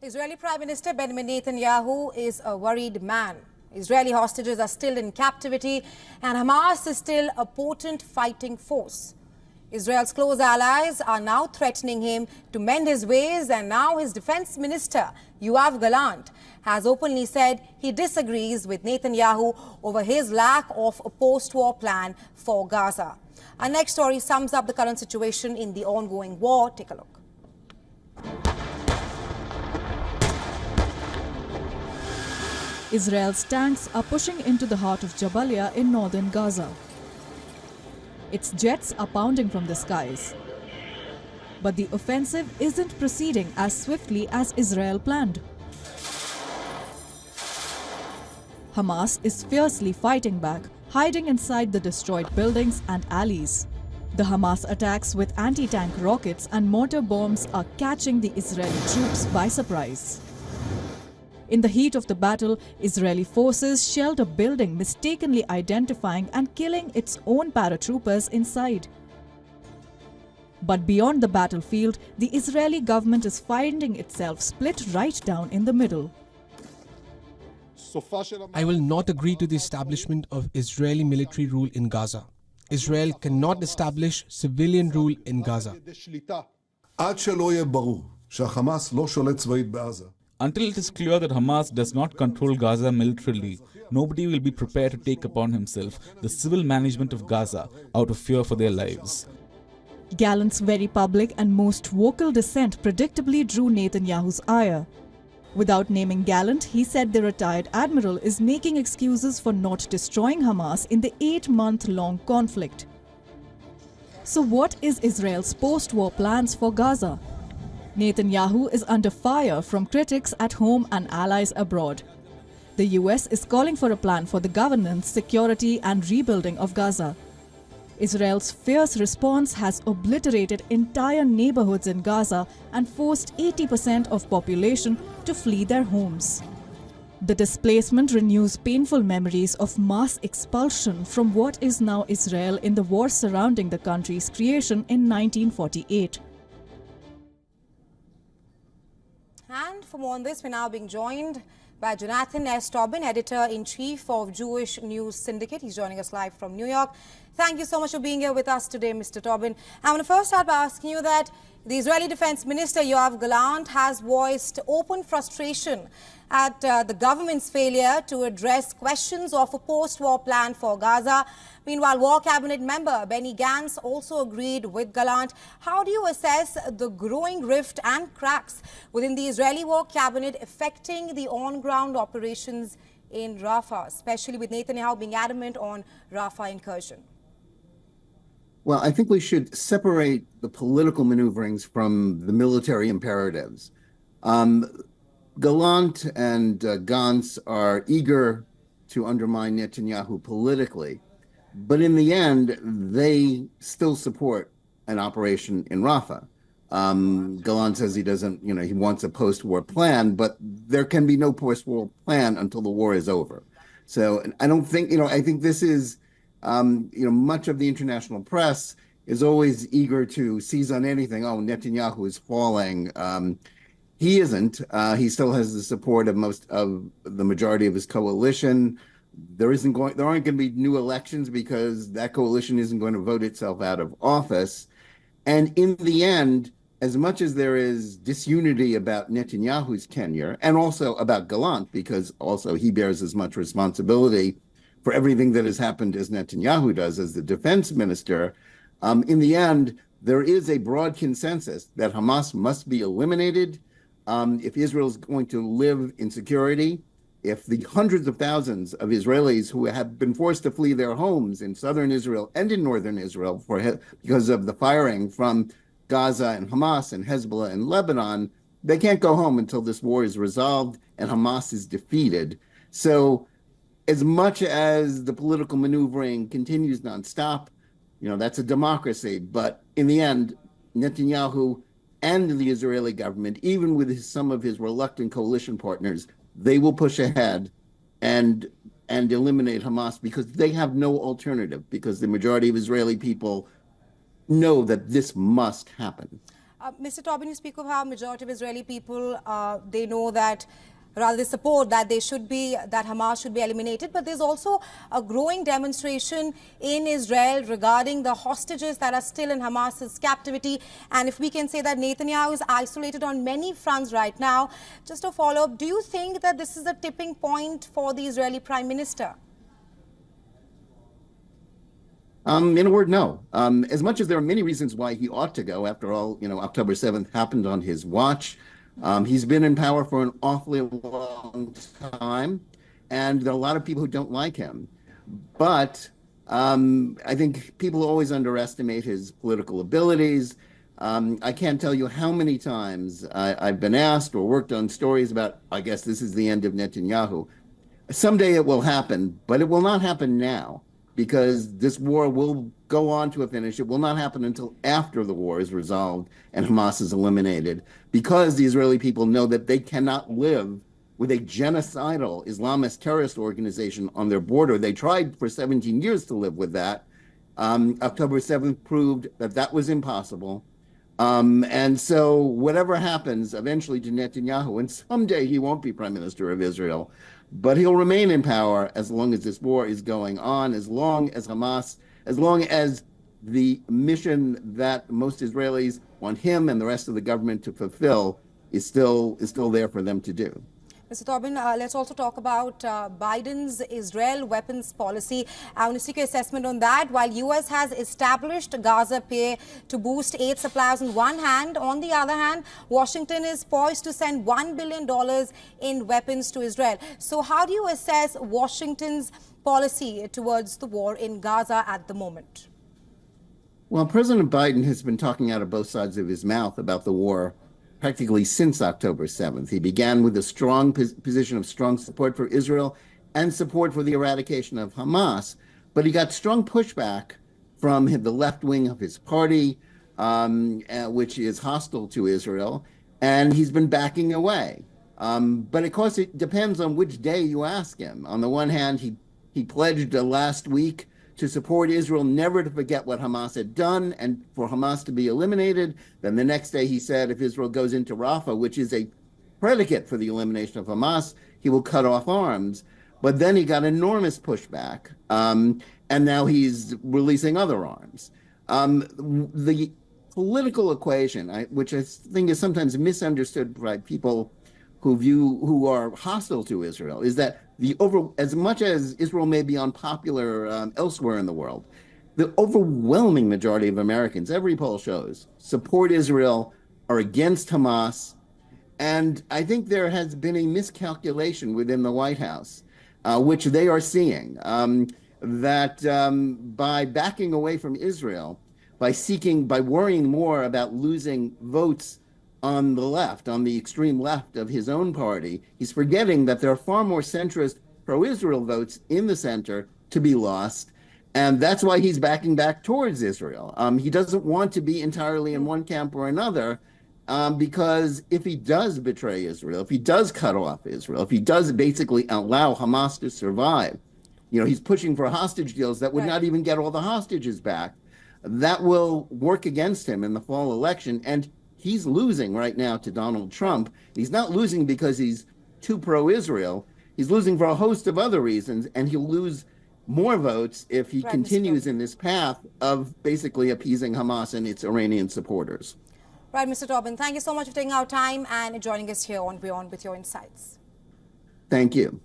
Israeli Prime Minister Benjamin Netanyahu is a worried man. Israeli hostages are still in captivity and Hamas is still a potent fighting force. Israel's close allies are now threatening him to mend his ways, and now his defense minister, Yoav Gallant, has openly said he disagrees with Netanyahu over his lack of a post-war plan for Gaza. Our next story sums up the current situation in the ongoing war. Take a look. Israel's tanks are pushing into the heart of Jabalia in northern Gaza. Its jets are pounding from the skies. But the offensive isn't proceeding as swiftly as Israel planned. Hamas is fiercely fighting back, hiding inside the destroyed buildings and alleys. The Hamas attacks with anti-tank rockets and mortar bombs are catching the Israeli troops by surprise. In the heat of the battle, Israeli forces shelled a building, mistakenly identifying and killing its own paratroopers inside. But beyond the battlefield, the Israeli government is finding itself split right down in the middle. I will not agree to the establishment of Israeli military rule in Gaza. Israel cannot establish civilian rule in Gaza. Until it is clear that Hamas does not control Gaza militarily, nobody will be prepared to take upon himself the civil management of Gaza out of fear for their lives. Gallant's very public and most vocal dissent predictably drew Netanyahu's ire. Without naming Gallant, he said the retired admiral is making excuses for not destroying Hamas in the 8-month-long conflict. So what is Israel's post-war plans for Gaza? Netanyahu is under fire from critics at home and allies abroad. The US is calling for a plan for the governance, security and rebuilding of Gaza. Israel's fierce response has obliterated entire neighborhoods in Gaza and forced 80% of population to flee their homes. The displacement renews painful memories of mass expulsion from what is now Israel in the war surrounding the country's creation in 1948. And for more on this, we're now being joined by Jonathan S. Tobin, Editor-in-Chief of Jewish News Syndicate. He's joining us live from New York. Thank you so much for being here with us today, Mr. Tobin. I want to first start by asking you that the Israeli Defense Minister, Yoav Gallant, has voiced open frustration at the government's failure to address questions of a post-war plan for Gaza. Meanwhile, War Cabinet member Benny Gantz also agreed with Gallant. How do you assess the growing rift and cracks within the Israeli War Cabinet affecting the on-ground operations in Rafah, especially with Netanyahu being adamant on Rafah incursion? Well, I think we should separate the political maneuverings from the military imperatives. Gallant and Gantz are eager to undermine Netanyahu politically, but in the end, they still support an operation in Rafah. Gallant says he doesn't, he wants a post-war plan, but there can be no post-war plan until the war is over. So I don't think, I think this is, much of the international press is always eager to seize on anything. Oh, Netanyahu is falling. He isn't. He still has the support of the majority of his coalition. There aren't going to be new elections because that coalition isn't going to vote itself out of office. And in the end, as much as there is disunity about Netanyahu's tenure and also about Gallant, because also he bears as much responsibility for everything that has happened as Netanyahu does as the defense minister, in the end, there is a broad consensus that Hamas must be eliminated if Israel is going to live in security, if the hundreds of thousands of Israelis who have been forced to flee their homes in southern Israel and in northern Israel because of the firing from Gaza and Hamas and Hezbollah and Lebanon, they can't go home until this war is resolved and Hamas is defeated. So as much as the political maneuvering continues nonstop, that's a democracy. But in the end, Netanyahu and the Israeli government, even with some of his reluctant coalition partners, they will push ahead and eliminate Hamas because they have no alternative, because the majority of Israeli people know that this must happen. Mr. Tobin, you speak of how majority of Israeli people, they know that, rather they support that that Hamas should be eliminated. But there's also a growing demonstration in Israel regarding the hostages that are still in Hamas's captivity. And if we can say that Netanyahu is isolated on many fronts right now, just a follow-up, do you think that this is a tipping point for the Israeli Prime Minister? In a word, no. As much as there are many reasons why he ought to go, after all, October 7th happened on his watch. He's been in power for an awfully long time, and there are a lot of people who don't like him. But I think people always underestimate his political abilities. I can't tell you how many times I've been asked or worked on stories about, I guess this is the end of Netanyahu. Someday it will happen, but it will not happen now, because this war will go on to a finish. It will not happen until after the war is resolved and Hamas is eliminated, because the Israeli people know that they cannot live with a genocidal Islamist terrorist organization on their border. They tried for 17 years to live with that. October 7th proved that that was impossible. And so whatever happens eventually to Netanyahu, and someday he won't be Prime Minister of Israel, but he'll remain in power as long as this war is going on, as long as Hamas, as long as the mission that most Israelis want him and the rest of the government to fulfill is still there for them to do. Mr. Tobin, let's also talk about Biden's Israel weapons policy. I want to seek your assessment on that. While U.S. has established Gaza pay to boost aid supplies on one hand, on the other hand, Washington is poised to send $1 billion in weapons to Israel. So how do you assess Washington's policy towards the war in Gaza at the moment? Well, President Biden has been talking out of both sides of his mouth about the war practically since October 7th. He began with a strong position of strong support for Israel and support for the eradication of Hamas, but he got strong pushback from the left wing of his party, which is hostile to Israel, and he's been backing away. But of course, it depends on which day you ask him. On the one hand, he pledged last week to support Israel never to forget what Hamas had done and for Hamas to be eliminated. Then the next day he said if Israel goes into Rafah, which is a predicate for the elimination of Hamas, he will cut off arms. But then he got enormous pushback, and now he's releasing other arms. The political equation, which I think is sometimes misunderstood by people who are hostile to Israel, is that as much as Israel may be unpopular elsewhere in the world, the overwhelming majority of Americans, every poll shows, support Israel, are against Hamas. And I think there has been a miscalculation within the White House, which they are seeing, that by backing away from Israel, by worrying more about losing votes on the left, on the extreme left of his own party, he's forgetting that there are far more centrist pro-Israel votes in the center to be lost. And that's why he's backing back towards Israel. He doesn't want to be entirely in one camp or another, because if he does betray Israel, if he does cut off Israel, if he does basically allow Hamas to survive, he's pushing for hostage deals that would not even get all the hostages back. That will work against him in the fall election. And he's losing right now to Donald Trump. He's not losing because he's too pro-Israel. He's losing for a host of other reasons, and he'll lose more votes if he continues in this path of basically appeasing Hamas and its Iranian supporters. Right, Mr. Tobin, thank you so much for taking our time and joining us here on WION with your insights. Thank you.